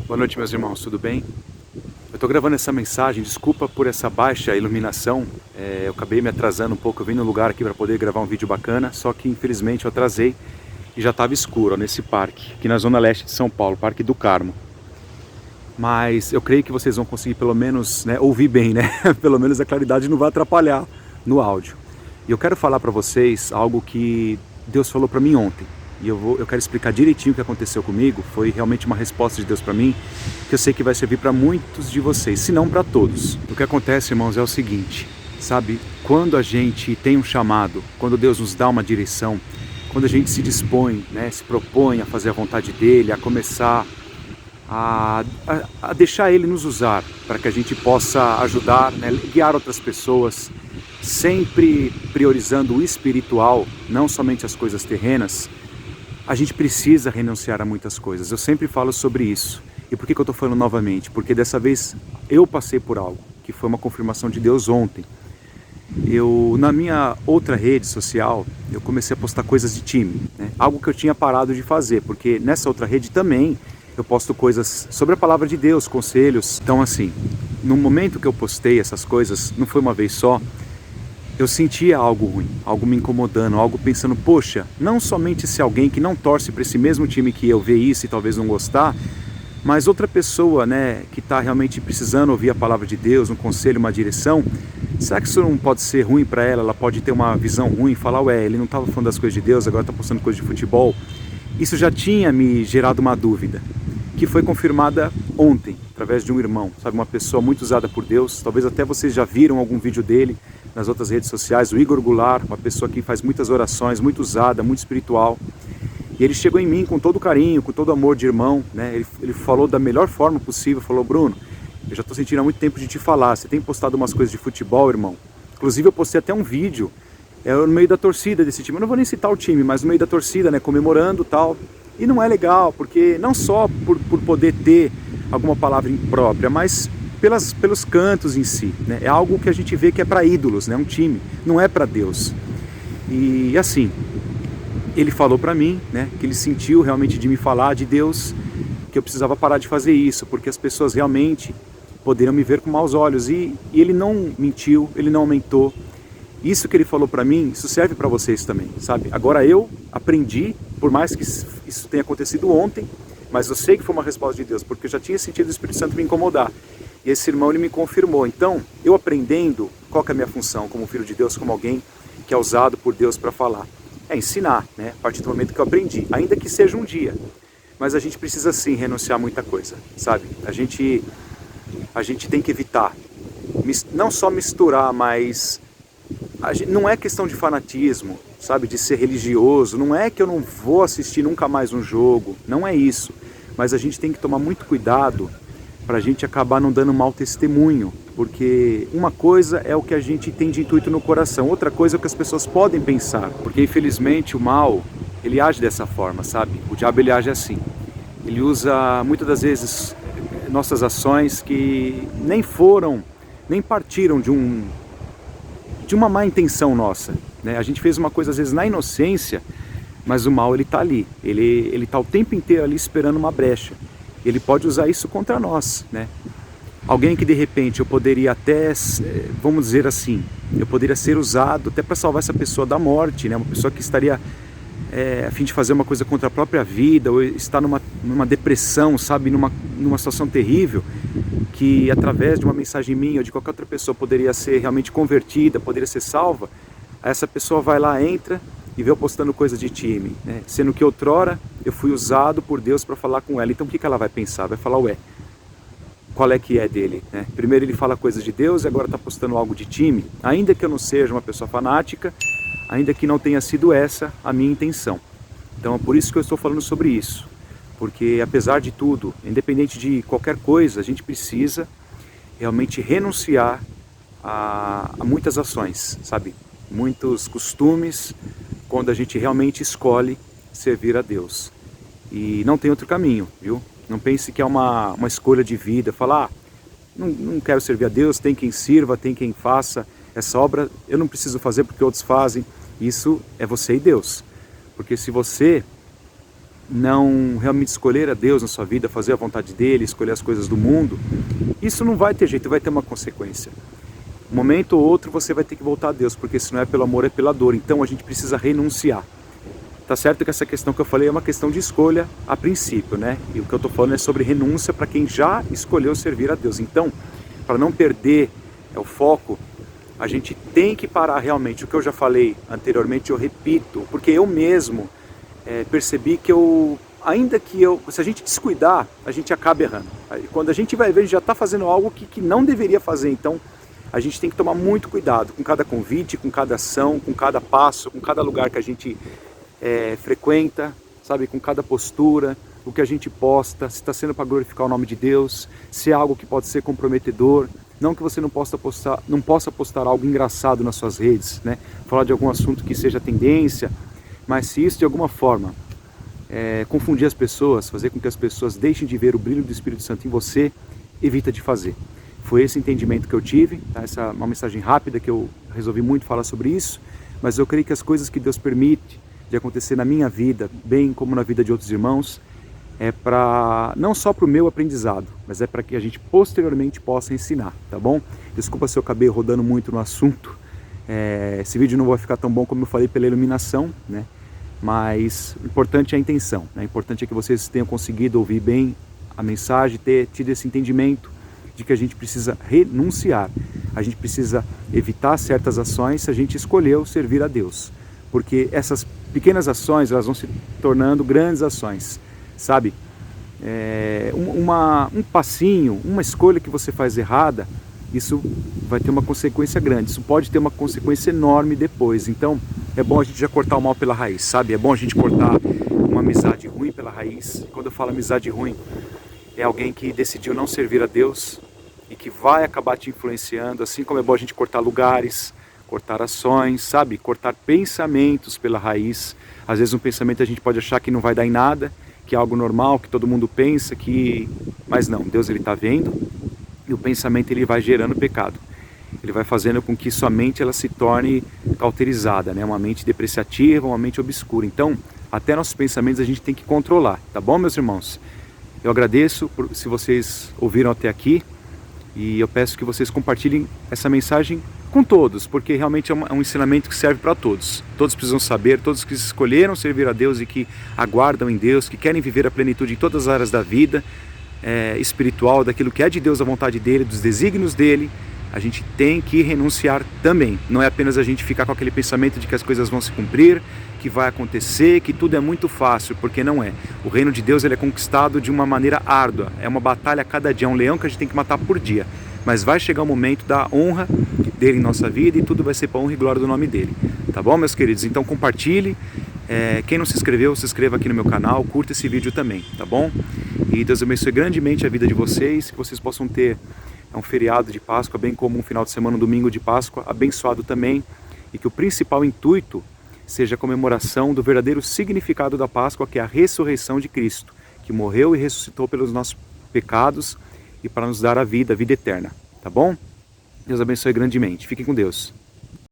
Boa noite, meus irmãos, tudo bem? Eu estou gravando essa mensagem, desculpa por essa baixa iluminação, eu acabei me atrasando um pouco, eu vim no lugar aqui para poder gravar um vídeo bacana, só que infelizmente eu atrasei e já estava escuro ó, nesse parque, aqui na zona leste de São Paulo, Parque do Carmo. Mas eu creio que vocês vão conseguir pelo menos ouvir bem, né? Pelo menos a claridade não vai atrapalhar no áudio. E eu quero falar para vocês algo que Deus falou para mim ontem. E eu quero explicar direitinho o que aconteceu comigo. Foi realmente uma resposta de Deus para mim, que eu sei que vai servir para muitos de vocês, se não para todos. O que acontece, irmãos, é o seguinte, sabe? Quando a gente tem um chamado, quando Deus nos dá uma direção, quando a gente se dispõe, se propõe a fazer a vontade dEle, a começar a deixar Ele nos usar, para que a gente possa ajudar, guiar outras pessoas, sempre priorizando o espiritual, não somente as coisas terrenas, a gente precisa renunciar a muitas coisas. Eu sempre falo sobre isso. E por que eu estou falando novamente? Porque dessa vez eu passei por algo, que foi uma confirmação de Deus ontem. Na minha outra rede social, eu comecei a postar coisas de time, algo que eu tinha parado de fazer, porque nessa outra rede também eu posto coisas sobre a palavra de Deus, conselhos. Então assim, no momento que eu postei essas coisas, não foi uma vez só, eu sentia algo ruim, algo me incomodando, algo pensando, poxa, não somente se alguém que não torce para esse mesmo time que eu vê isso e talvez não gostar, mas outra pessoa, que está realmente precisando ouvir a palavra de Deus, um conselho, uma direção, será que isso não pode ser ruim para ela? Ela pode ter uma visão ruim, falar, ele não estava falando das coisas de Deus, agora está postando coisas de futebol. Isso já tinha me gerado uma dúvida, que foi confirmada ontem, através de um irmão, sabe, uma pessoa muito usada por Deus, talvez até vocês já viram algum vídeo dele nas outras redes sociais, o Igor Goulart, uma pessoa que faz muitas orações, muito usada, muito espiritual. E ele chegou em mim com todo carinho, com todo amor de irmão, Ele falou da melhor forma possível, falou, Bruno, eu já estou sentindo há muito tempo de te falar, você tem postado umas coisas de futebol, irmão. Inclusive eu postei até um vídeo, no meio da torcida desse time, eu não vou nem citar o time, mas no meio da torcida, comemorando e tal. E não é legal, porque não só por poder ter alguma palavra imprópria, mas pelos cantos em si, É algo que a gente vê que é para ídolos, um time, não é para Deus. E assim, ele falou para mim, que ele sentiu realmente de me falar de Deus, que eu precisava parar de fazer isso, porque as pessoas realmente poderiam me ver com maus olhos. E ele não mentiu, ele não aumentou. Isso que ele falou para mim, isso serve para vocês também, sabe? Agora eu aprendi, por mais que isso tenha acontecido ontem, mas eu sei que foi uma resposta de Deus, porque eu já tinha sentido o Espírito Santo me incomodar. E esse irmão, ele me confirmou. Então, eu aprendendo, qual que é a minha função como filho de Deus, como alguém que é usado por Deus para falar? É ensinar, a partir do momento que eu aprendi, ainda que seja um dia. Mas a gente precisa sim renunciar a muita coisa, sabe? A gente tem que evitar, não só misturar, mas não é questão de fanatismo, sabe? De ser religioso, não é que eu não vou assistir nunca mais um jogo, não é isso. Mas a gente tem que tomar muito cuidado para a gente acabar não dando mau testemunho, porque uma coisa é o que a gente tem de intuito no coração, outra coisa é o que as pessoas podem pensar, porque infelizmente o mal, ele age dessa forma, sabe? O diabo, ele age assim, ele usa muitas das vezes nossas ações que nem partiram de uma má intenção nossa, A gente fez uma coisa às vezes na inocência, mas o mal, ele está ali, ele está o tempo inteiro ali esperando uma brecha. Ele pode usar isso contra nós, Alguém que de repente eu poderia até, vamos dizer assim, eu poderia ser usado até para salvar essa pessoa da morte, Uma pessoa que estaria a fim de fazer uma coisa contra a própria vida, ou está numa depressão, sabe, numa situação terrível, que através de uma mensagem minha ou de qualquer outra pessoa poderia ser realmente convertida, poderia ser salva. Essa pessoa vai lá, entra e vê eu postando coisa de time, Sendo que outrora eu fui usado por Deus para falar com ela. Então o que ela vai pensar? Vai falar, qual é que é dele? Primeiro ele fala coisas de Deus e agora está postando algo de time. Ainda que eu não seja uma pessoa fanática, ainda que não tenha sido essa a minha intenção. Então é por isso que eu estou falando sobre isso. Porque apesar de tudo, independente de qualquer coisa, a gente precisa realmente renunciar a muitas ações, sabe? Muitos costumes, quando a gente realmente escolhe servir a Deus. E não tem outro caminho, viu? Não pense que é uma escolha de vida, falar, não quero servir a Deus, tem quem sirva, tem quem faça, essa obra eu não preciso fazer porque outros fazem. Isso é você e Deus. Porque se você não realmente escolher a Deus na sua vida, fazer a vontade dele, escolher as coisas do mundo, isso não vai ter jeito, vai ter uma consequência. Um momento ou outro você vai ter que voltar a Deus, porque se não é pelo amor, é pela dor. Então a gente precisa renunciar. Tá certo que essa questão que eu falei é uma questão de escolha a princípio, né? E o que eu tô falando é sobre renúncia para quem já escolheu servir a Deus. Então, para não perder o foco, a gente tem que parar realmente. O que eu já falei anteriormente, eu repito, porque eu mesmo percebi que se a gente descuidar, a gente acaba errando. Quando a gente vai ver, a gente já está fazendo algo que não deveria fazer. Então, a gente tem que tomar muito cuidado com cada convite, com cada ação, com cada passo, com cada lugar que a gente frequenta, sabe, com cada postura, o que a gente posta, se está sendo para glorificar o nome de Deus, se é algo que pode ser comprometedor. Não que você não possa postar algo engraçado nas suas redes, né? Falar de algum assunto que seja tendência, mas se isso de alguma forma confundir as pessoas, fazer com que as pessoas deixem de ver o brilho do Espírito Santo em você, evita de fazer. Foi esse entendimento que eu tive, tá? Essa é uma mensagem rápida que eu resolvi muito falar sobre isso, mas eu creio que as coisas que Deus permite de acontecer na minha vida, bem como na vida de outros irmãos, é para não só para o meu aprendizado, mas é para que a gente posteriormente possa ensinar, tá bom? Desculpa se eu acabei rodando muito no assunto, esse vídeo não vai ficar tão bom como eu falei pela iluminação, né? Mas o importante é a intenção, né? O importante é que vocês tenham conseguido ouvir bem a mensagem, ter tido esse entendimento de que a gente precisa renunciar, a gente precisa evitar certas ações se a gente escolheu servir a Deus, porque essas pequenas ações elas vão se tornando grandes ações, sabe? Um passinho, uma escolha que você faz errada, isso vai ter uma consequência grande, isso pode ter uma consequência enorme depois. Então é bom a gente já cortar o mal pela raiz, sabe? É bom a gente cortar uma amizade ruim pela raiz. Quando eu falo amizade ruim, é alguém que decidiu não servir a Deus e que vai acabar te influenciando, assim como é bom a gente cortar lugares, cortar ações, sabe? Cortar pensamentos pela raiz. Às vezes um pensamento a gente pode achar que não vai dar em nada, que é algo normal, que todo mundo pensa, mas não, Deus ele está vendo, e o pensamento ele vai gerando pecado. Ele vai fazendo com que sua mente ela se torne cauterizada, né? Uma mente depreciativa, uma mente obscura. Então, até nossos pensamentos a gente tem que controlar, tá bom, meus irmãos? Eu agradeço se vocês ouviram até aqui, e eu peço que vocês compartilhem essa mensagem com todos, porque realmente é um ensinamento que serve para todos. Todos precisam saber, todos que escolheram servir a Deus e que aguardam em Deus, que querem viver a plenitude em todas as áreas da vida, espiritual, daquilo que é de Deus, a vontade dele, dos desígnios dele, a gente tem que renunciar também. Não é apenas a gente ficar com aquele pensamento de que as coisas vão se cumprir, que vai acontecer, que tudo é muito fácil, porque não é. O reino de Deus ele é conquistado de uma maneira árdua, é uma batalha a cada dia, é um leão que a gente tem que matar por dia. Mas vai chegar o momento da honra dele em nossa vida e tudo vai ser para honra e glória do nome dele. Tá bom, meus queridos? Então compartilhe. Quem não se inscreveu, se inscreva aqui no meu canal, curta esse vídeo também, tá bom? E Deus abençoe grandemente a vida de vocês, que vocês possam ter um feriado de Páscoa, bem como um final de semana, um domingo de Páscoa, abençoado também, e que o principal intuito seja a comemoração do verdadeiro significado da Páscoa, que é a ressurreição de Cristo, que morreu e ressuscitou pelos nossos pecados e para nos dar a vida eterna, tá bom? Deus abençoe grandemente. Fiquem com Deus.